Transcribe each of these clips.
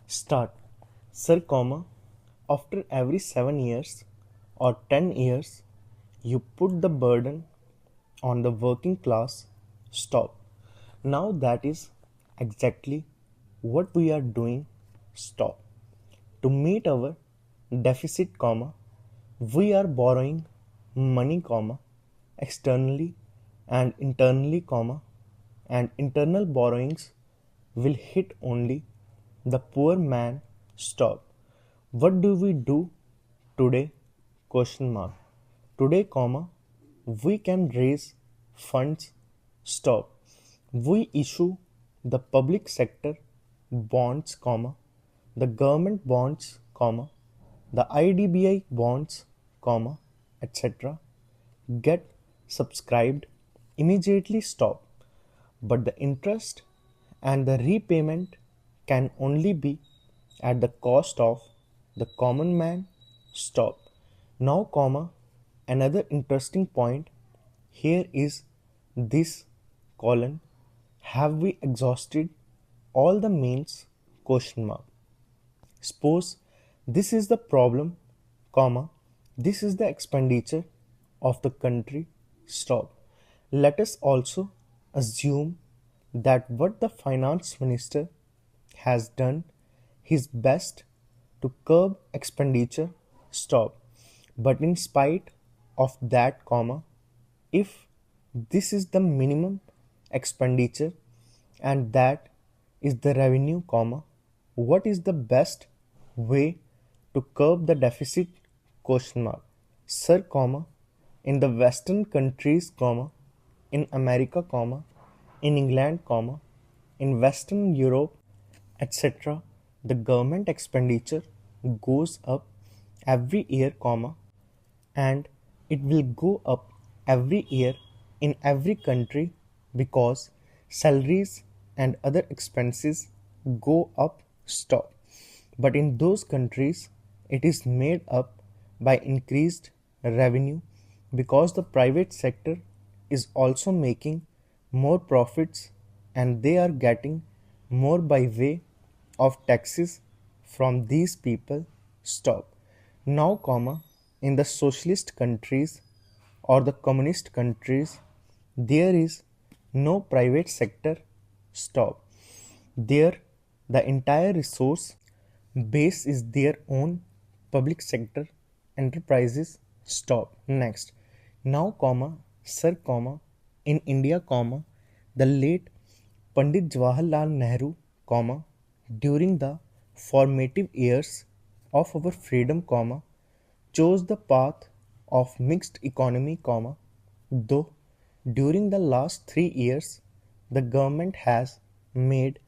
Start. Sir, comma, after every 7 years or 10 years, you put the burden on the working class. Stop. Now that is exactly what we are doing. Stop. To meet our deficit, comma, we are borrowing money, comma, externally and internally, comma, and internal borrowings will hit only the poor man. Stop. What do we do today? Question mark. Today, comma, we can raise funds. Stop. We issue the public sector bonds, comma, the government bonds, comma, the IDBI bonds, comma, etc. Get subscribed immediately. Stop. But the interest and the repayment can only be at the cost of the common man. Stop. Now, comma, another interesting point here is this colon. Have we exhausted all the means? Question mark. Suppose this is the problem, comma, this is the expenditure of the country. Stop. Let us also assume that what the finance minister has done his best to curb expenditure. Stop. But in spite of that, comma, if this is the minimum expenditure and that is the revenue, comma, what is the best way to curb the deficit? Question mark. Sir, comma, in the western countries, comma, in America, comma, in England, comma, in Western Europe, etc., the government expenditure goes up every year, comma, and it will go up every year in every country because salaries and other expenses go up. Stop. But in those countries, it is made up by increased revenue because the private sector is also making more profits and they are getting more by way of taxes from these people. Stop. Now, comma, in the socialist countries or the communist countries, there is no private sector. Stop. There, the entire resource base is their own public sector enterprises. Stop. Next. Now, comma, sir, comma, in India, comma, the late Pandit Jawaharlal Nehru, comma, during the formative years of our freedom, comma, chose the path of mixed economy, comma, though during the last 3 years the government has made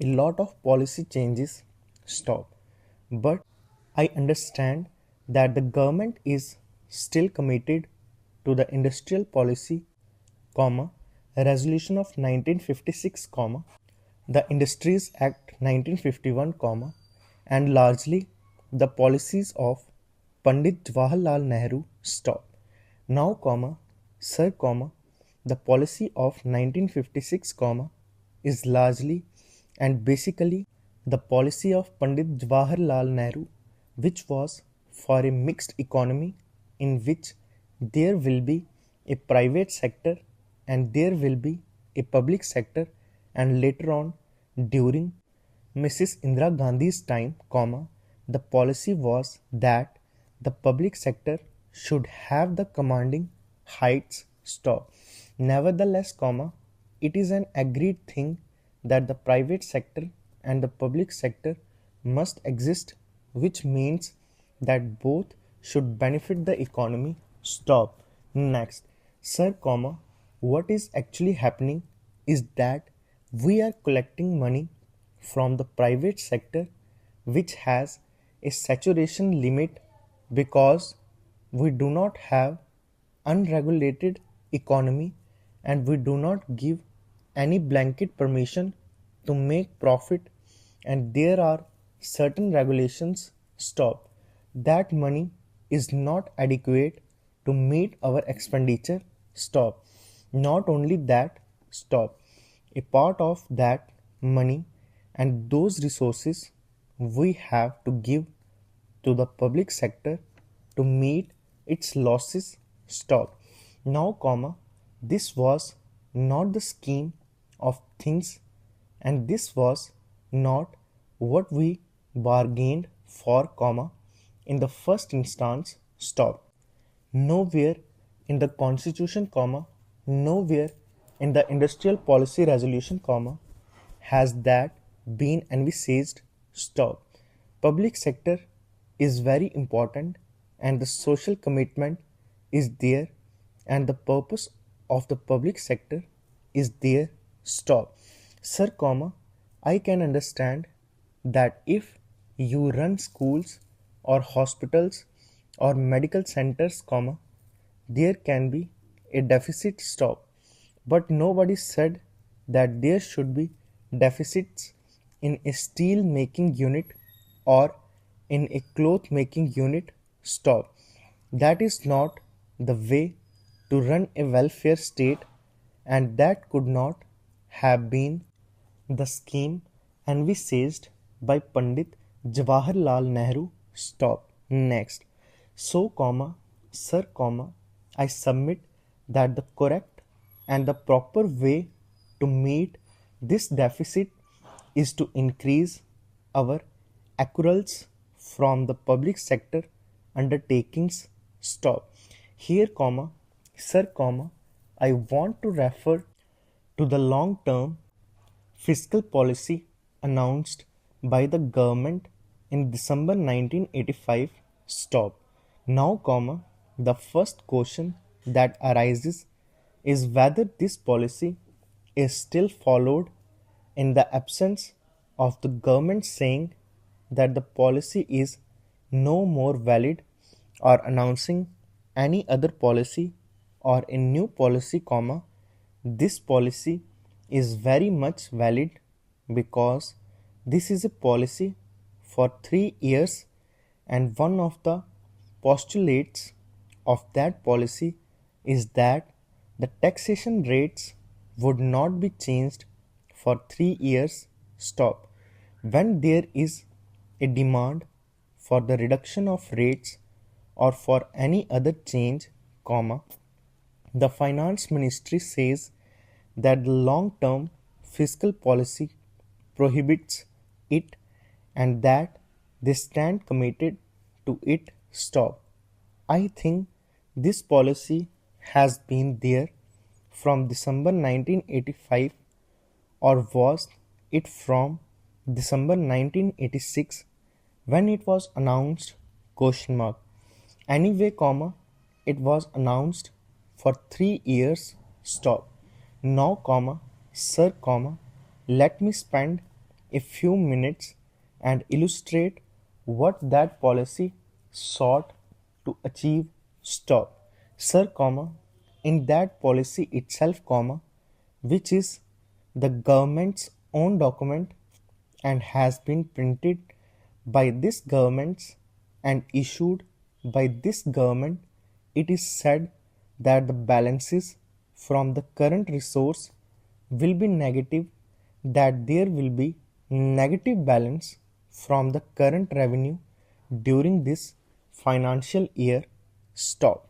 a lot of policy changes. Stop. But I understand that the government is still committed to the industrial policy, comma, resolution of 1956, comma, the Industries Act 1951, comma, and largely the policies of Pandit Jawaharlal Nehru. Stop. Now, comma, sir, comma, the policy of 1956, comma, is largely and basically the policy of Pandit Jawaharlal Nehru, which was for a mixed economy in which there will be a private sector and there will be a public sector, and later on during Mrs. Indira Gandhi's time, comma, the policy was that the public sector should have the commanding heights. Stop. Nevertheless, comma, it is an agreed thing that the private sector and the public sector must exist, which means that both should benefit the economy. Stop. Next. Sir, comma, what is actually happening is that we are collecting money from the private sector which has a saturation limit because we do not have unregulated economy and we do not give any blanket permission to make profit, and there are certain regulations. Stop. That money is not adequate to meet our expenditure. Stop. Not only that, stop. A part of that money and those resources we have to give to the public sector to meet its losses. Stop. Now, comma, this was not the scheme of things, and this was not what we bargained for, comma, in the first instance. Stop. Nowhere in the Constitution, comma, nowhere in the Industrial Policy Resolution, comma, has that been envisaged. Stop. Public sector is very important and the social commitment is there and the purpose of the public sector is there. Stop. Sir, comma, I can understand that if you run schools or hospitals or medical centers, comma, there can be a deficit. Stop. But nobody said that there should be deficits in a steel making unit or in a cloth making unit. Stop. That is not the way to run a welfare state, and that could not have been the scheme envisaged by Pandit Jawaharlal Nehru. Stop. Next. So, comma, sir, comma, I submit that the correct and the proper way to meet this deficit is to increase our accruals from the public sector undertakings. Stop. Here, comma, sir, comma, I want to refer to the long term fiscal policy announced by the government in December 1985. Stop. Now, comma, the first question that arises is whether this policy is still followed in the absence of the government saying that the policy is no more valid or announcing any other policy or a new policy, comma, this policy is very much valid because this is a policy for 3 years and one of the postulates of that policy is that the taxation rates would not be changed for 3 years. Stop. When there is a demand for the reduction of rates or for any other change, comma, the finance ministry says that the long term fiscal policy prohibits it and that they stand committed to it. Stop. I think this policy has been there from December 1985 or was it from December 1986 when it was announced? Question mark. Anyway, comma, it was announced for 3 years. Stop. Now, comma, sir, comma, let me spend a few minutes and illustrate what that policy sought to achieve. Stop. Sir, comma, in that policy itself, comma, which is the government's own document and has been printed by this government and issued by this government, it is said that the balances from the current resource will be negative, that there will be negative balance from the current revenue during this financial year. Stop.